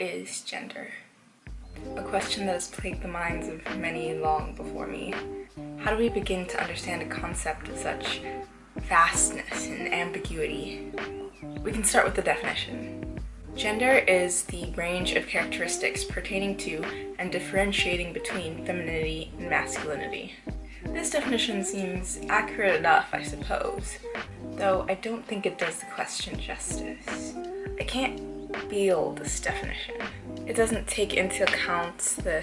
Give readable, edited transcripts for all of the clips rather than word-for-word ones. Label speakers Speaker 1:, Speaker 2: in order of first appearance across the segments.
Speaker 1: What is gender? A question that has plagued the minds of many long before me. How do we begin to understand a concept of such vastness and ambiguity? We can start with the definition. Gender is the range of characteristics pertaining to and differentiating between femininity and masculinity. This definition seems accurate enough, I suppose, though I don't think it does the question justice. I can't feel this definition. It doesn't take into account the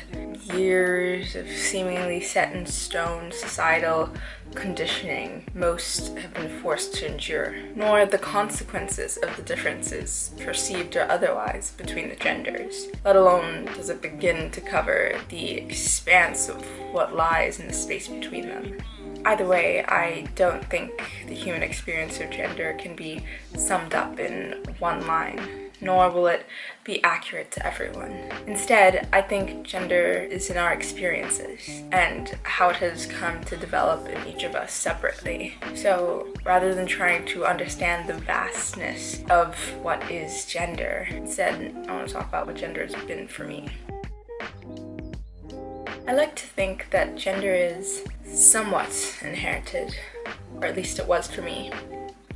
Speaker 1: years of seemingly set in stone societal conditioning most have been forced to endure, nor the consequences of the differences, perceived or otherwise, between the genders, let alone does it begin to cover the expanse of what lies in the space between them. Either way, I don't think the human experience of gender can be summed up in one line, nor will it be accurate to everyone. Instead, I think gender is in our experiences and how it has come to develop in each of us separately. So rather than trying to understand the vastness of what is gender, instead I want to talk about what gender has been for me. I like to think that gender is somewhat inherited, or at least it was for me.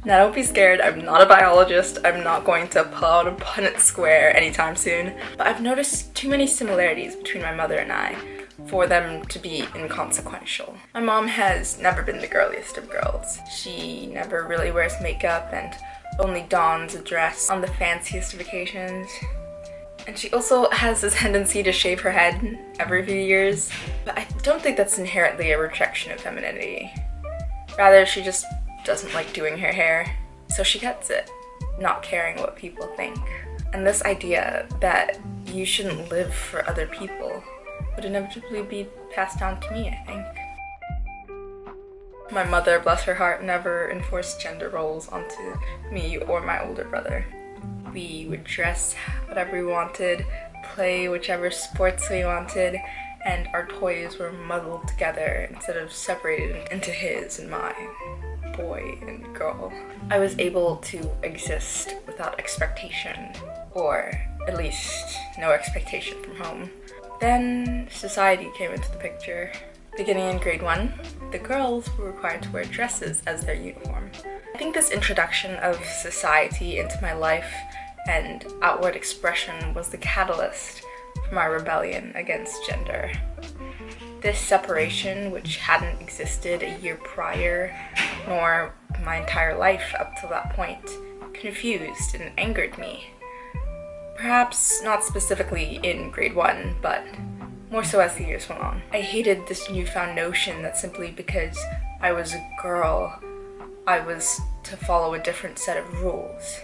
Speaker 1: Now don't be scared, I'm not a biologist, I'm not going to pull out a Punnett square anytime soon, but I've noticed too many similarities between my mother and I for them to be inconsequential. My mom has never been the girliest of girls. She never really wears makeup and only dons a dress on the fanciest of occasions. And she also has a tendency to shave her head every few years, but I don't think that's inherently a rejection of femininity. Rather, she just doesn't like doing her hair, so she cuts it, not caring what people think. And this idea that you shouldn't live for other people would inevitably be passed down to me, I think. My mother, bless her heart, never enforced gender roles onto me or my older brother. We would dress whatever we wanted, play whichever sports we wanted, and our toys were muddled together instead of separated into his and mine. Boy and girl. I was able to exist without expectation, or at least no expectation from home. Then society came into the picture. Beginning in grade 1, the girls were required to wear dresses as their uniform. I think this introduction of society into my life and outward expression was the catalyst for my rebellion against gender. This separation, which hadn't existed a year prior, nor my entire life up to that point, confused and angered me. Perhaps not specifically in grade 1, but more so as the years went on. I hated this newfound notion that simply because I was a girl, I was to follow a different set of rules.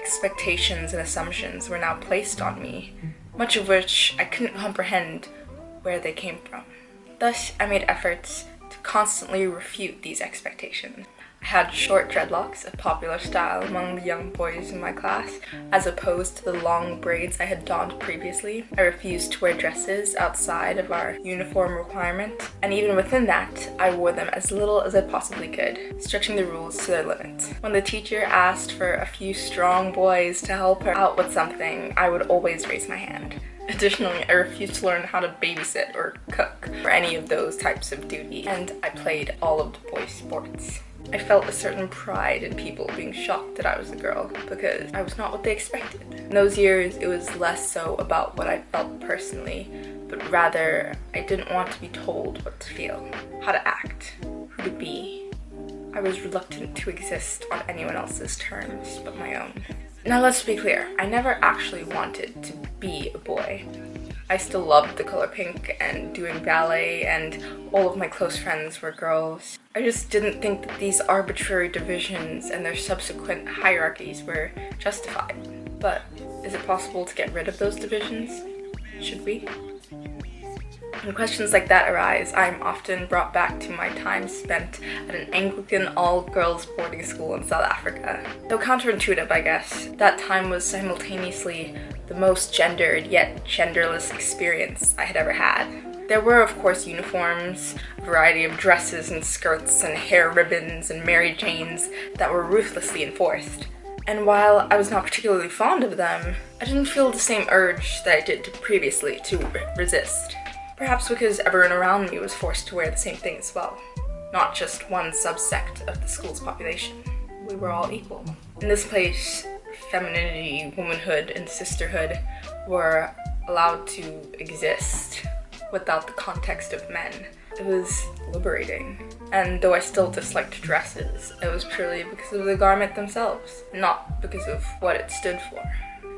Speaker 1: Expectations and assumptions were now placed on me, much of which I couldn't comprehend where they came from. Thus, I made efforts to constantly refute these expectations. I had short dreadlocks, a popular style among the young boys in my class, as opposed to the long braids I had donned previously. I refused to wear dresses outside of our uniform requirement, and even within that, I wore them as little as I possibly could, stretching the rules to their limits. When the teacher asked for a few strong boys to help her out with something, I would always raise my hand. Additionally, I refused to learn how to babysit or cook or any of those types of duty, and I played all of the boys' sports. I felt a certain pride in people being shocked that I was a girl because I was not what they expected. In those years, it was less so about what I felt personally, but rather I didn't want to be told what to feel, how to act, who to be. I was reluctant to exist on anyone else's terms but my own. Now let's be clear, I never actually wanted to be a boy. I still loved the color pink and doing ballet, and all of my close friends were girls. I just didn't think that these arbitrary divisions and their subsequent hierarchies were justified. But is it possible to get rid of those divisions? Should we? When questions like that arise, I'm often brought back to my time spent at an Anglican all-girls boarding school in South Africa. Though counterintuitive, I guess, that time was simultaneously the most gendered yet genderless experience I had ever had. There were, of course, uniforms, a variety of dresses and skirts and hair ribbons and Mary Janes that were ruthlessly enforced. And while I was not particularly fond of them, I didn't feel the same urge that I did previously to resist. Perhaps because everyone around me was forced to wear the same thing as well, not just one subsect of the school's population. We were all equal. In this place, femininity, womanhood, and sisterhood were allowed to exist without the context of men. It was liberating. And though I still disliked dresses, it was purely because of the garment themselves, not because of what it stood for.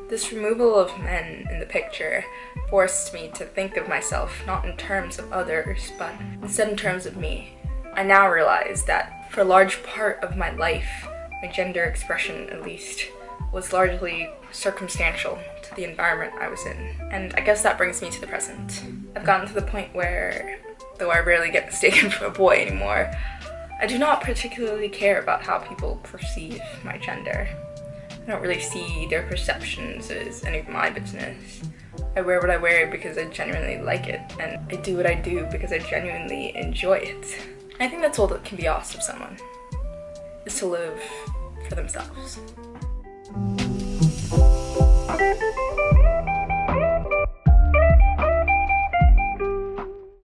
Speaker 1: This removal of men in the picture forced me to think of myself not in terms of others, but instead in terms of me. I now realize that for a large part of my life, my gender expression at least, was largely circumstantial to the environment I was in. And I guess that brings me to the present. I've gotten to the point where, though I rarely get mistaken for a boy anymore, I do not particularly care about how people perceive my gender. I don't really see their perceptions as any of my business. I wear what I wear because I genuinely like it, and I do what I do because I genuinely enjoy it. I think that's all that can be asked of someone, is to live for themselves.